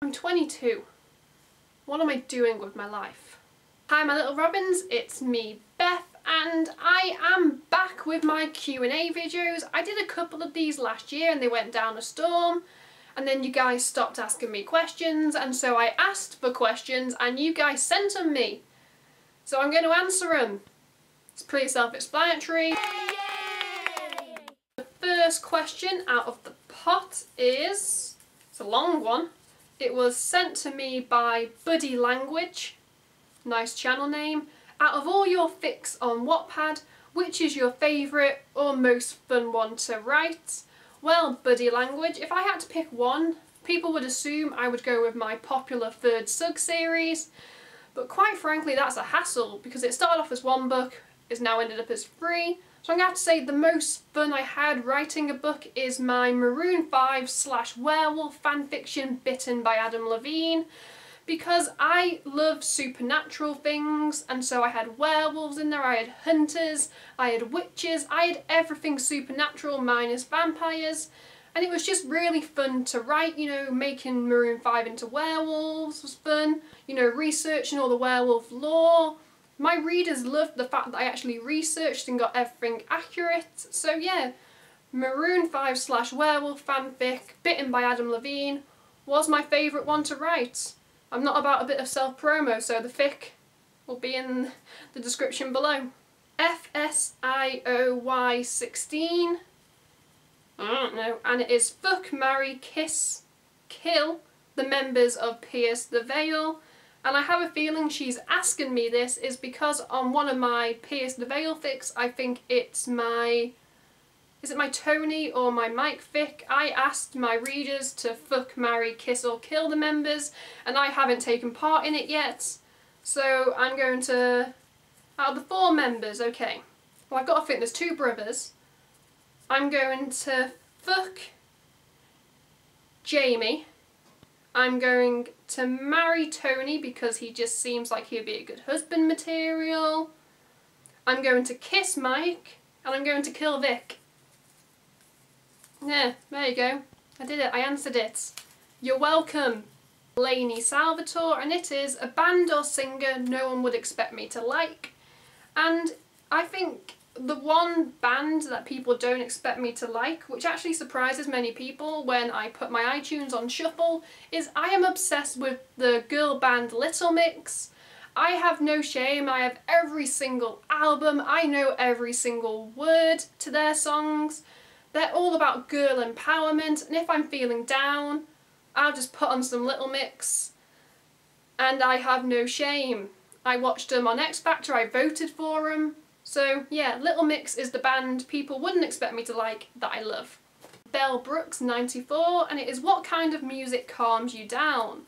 I'm 22. What am I doing with my life? Hi my little robins, it's me Beth and I am back with my Q&A videos. I did a couple of these last year and they went down a storm and then you guys stopped asking me questions and so I asked for questions and you guys sent them me. So I'm going to answer them. It's pretty self-explanatory. The first question out of the pot is, it's a long one. It was sent to me by Buddy Language, nice channel name. Out of all your fics on Wattpad, which is your favourite or most fun one to write? Well, Buddy Language, if I had to pick one, people would assume I would go with my popular Third Sug series, but quite frankly that's a hassle because it started off as one book, it's now ended up as 3. So I'm going to have to say the most fun I had writing a book is my Maroon 5/werewolf fanfiction Bitten by Adam Levine, because I love supernatural things and so I had werewolves in there, I had hunters, I had witches, I had everything supernatural minus vampires, and it was just really fun to write. You know, making Maroon 5 into werewolves was fun, you know, researching all the werewolf lore. My readers loved the fact that I actually researched and got everything accurate. So yeah, Maroon 5/werewolf fanfic, Bitten by Adam Levine, was my favourite one to write. I'm not about a bit of self-promo, so the fic will be in the description below. FSIOY16, I don't know, and it is fuck, marry, kiss, kill the members of Pierce the Veil. And I have a feeling she's asking me this is because on one of my Pierce the Veil fics, I think it's my, is it my Tony or my Mike fic? I asked my readers to fuck, marry, kiss or kill the members and I haven't taken part in it yet. So I'm going to, out of the 4 members, okay. Well, I've got to think there's 2 brothers. I'm going to fuck Jamie. I'm going to marry Tony because he just seems like he'd be a good husband material. I'm going to kiss Mike and I'm going to kill Vic. Yeah, there you go. I did it, I answered it. You're welcome. Lainey Salvatore, and it is a band or singer no one would expect me to like. And I think the one band that people don't expect me to like, which actually surprises many people when I put my iTunes on shuffle, is I am obsessed with the girl band Little Mix. I have no shame, I have every single album, I know every single word to their songs. They're all about girl empowerment, and if I'm feeling down, I'll just put on some Little Mix. And I have no shame. I watched them on X Factor, I voted for them. So yeah, Little Mix is the band people wouldn't expect me to like that I love. Bell Brooks 94, and it is what kind of music calms you down?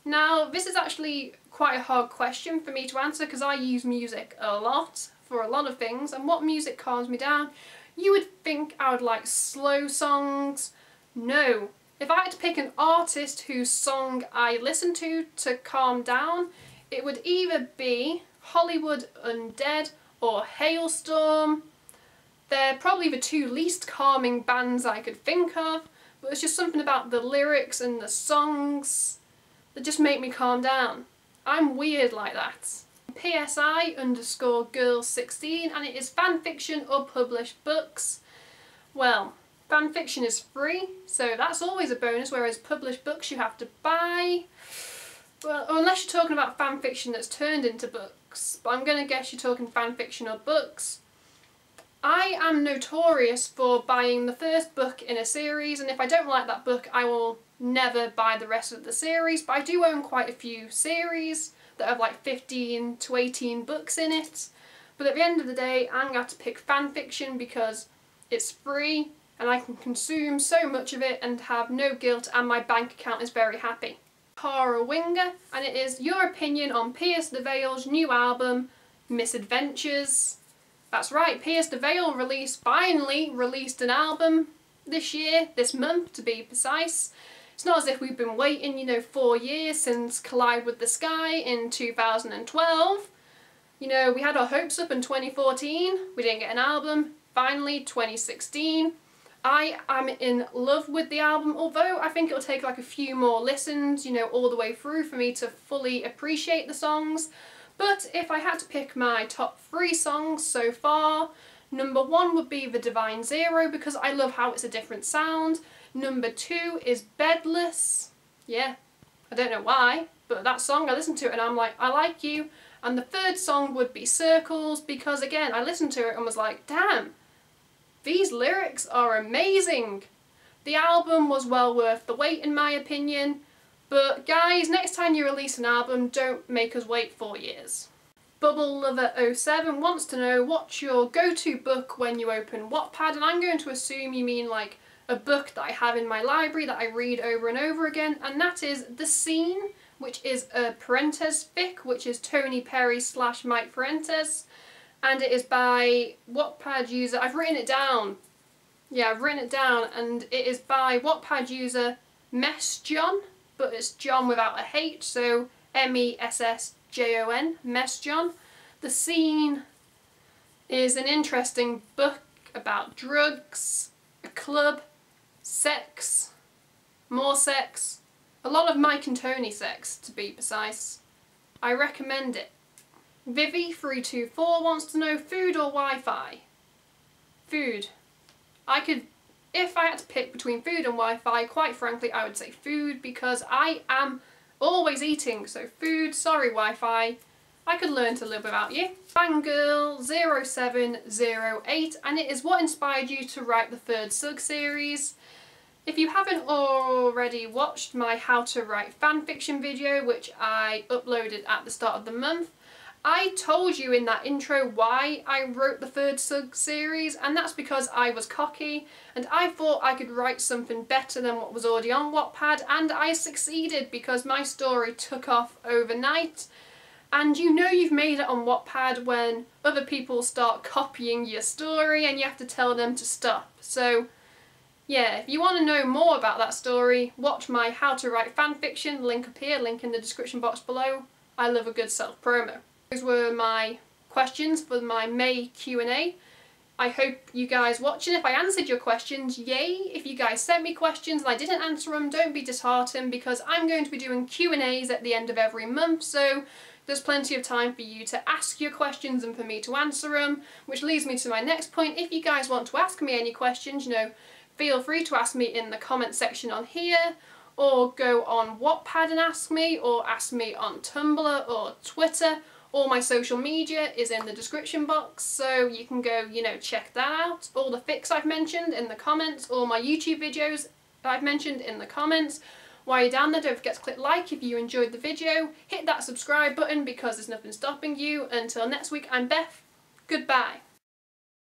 Now this is actually quite a hard question for me to answer because I use music a lot for a lot of things, and what music calms me down? You would think I would like slow songs. No. If I had to pick an artist whose song I listen to calm down, it would either be Hollywood Undead or Hailstorm. They're probably the 2 least calming bands I could think of, but it's just something about the lyrics and the songs that just make me calm down. I'm weird like that. PSI_girls16, and it is fanfiction or published books. Well, fanfiction is free, so that's always a bonus, whereas published books you have to buy. Well, unless you're talking about fanfiction that's turned into books, but I'm going to guess you're talking fanfiction or books. I am notorious for buying the first book in a series, and if I don't like that book I will never buy the rest of the series, but I do own quite a few series that have like 15 to 18 books in it. But at the end of the day I'm going to have to pick fanfiction because it's free and I can consume so much of it and have no guilt, and my bank account is very happy. Cara Winger, and it is your opinion on Pierce the Veil's new album, Misadventures. That's right, Pierce the Veil finally released an album this year, this month to be precise. It's not as if we've been waiting, you know, 4 years since Collide with the Sky in 2012. You know, we had our hopes up in 2014, we didn't get an album. Finally, 2016, I am in love with the album, although I think it'll take like a few more listens, you know, all the way through for me to fully appreciate the songs. But if I had to pick my top 3 songs so far, number 1 would be The Divine Zero because I love how it's a different sound. Number 2 is Bedless. Yeah, I don't know why, but that song I listened to it and I'm like, I like you. And the 3rd song would be Circles because again, I listened to it and was like, damn, these lyrics are amazing. The album was well worth the wait in my opinion, but guys, next time you release an album, don't make us wait 4 years. Bubble Lover 07 wants to know what's your go-to book when you open Wattpad, and I'm going to assume you mean like a book that I have in my library that I read over and over again, and that is The Scene, which is a Parentes fic, which is Tony Perry / Mike Parentes. And it is by Wattpad user, I've written it down. Yeah, I've written it down, and it is by Wattpad user Messjon, but it's John without a H, so Messjon, Messjon. The Scene is an interesting book about drugs, a club, sex, more sex, a lot of Mike and Tony sex to be precise. I recommend it. Vivi324 wants to know food or Wi-Fi? Food. If I had to pick between food and Wi-Fi, quite frankly I would say food because I am always eating, so food, sorry Wi-Fi, I could learn to live without you. Fangirl0708, and it is what inspired you to write the 3rd Sug series. If you haven't already watched my how to write fanfiction video, which I uploaded at the start of the month, I told you in that intro why I wrote the 3rd Sug series, and that's because I was cocky and I thought I could write something better than what was already on Wattpad, and I succeeded because my story took off overnight. And you know you've made it on Wattpad when other people start copying your story and you have to tell them to stop. So yeah, if you want to know more about that story, watch my how to write fanfiction, link up here, link in the description box below. I love a good self-promo. Those were my questions for my May Q&A. I hope you guys watching, if I answered your questions, yay. If you guys sent me questions and I didn't answer them, don't be disheartened because I'm going to be doing Q&As at the end of every month, so there's plenty of time for you to ask your questions and for me to answer them, which leads me to my next point. If you guys want to ask me any questions, you know, feel free to ask me in the comment section on here, or go on Wattpad and ask me on Tumblr or Twitter. All my social media is in the description box, so you can go, you know, check that out. All the fics I've mentioned in the comments, all my YouTube videos I've mentioned in the comments. While you're down there, don't forget to click like if you enjoyed the video. Hit that subscribe button because there's nothing stopping you. Until next week, I'm Beth. Goodbye.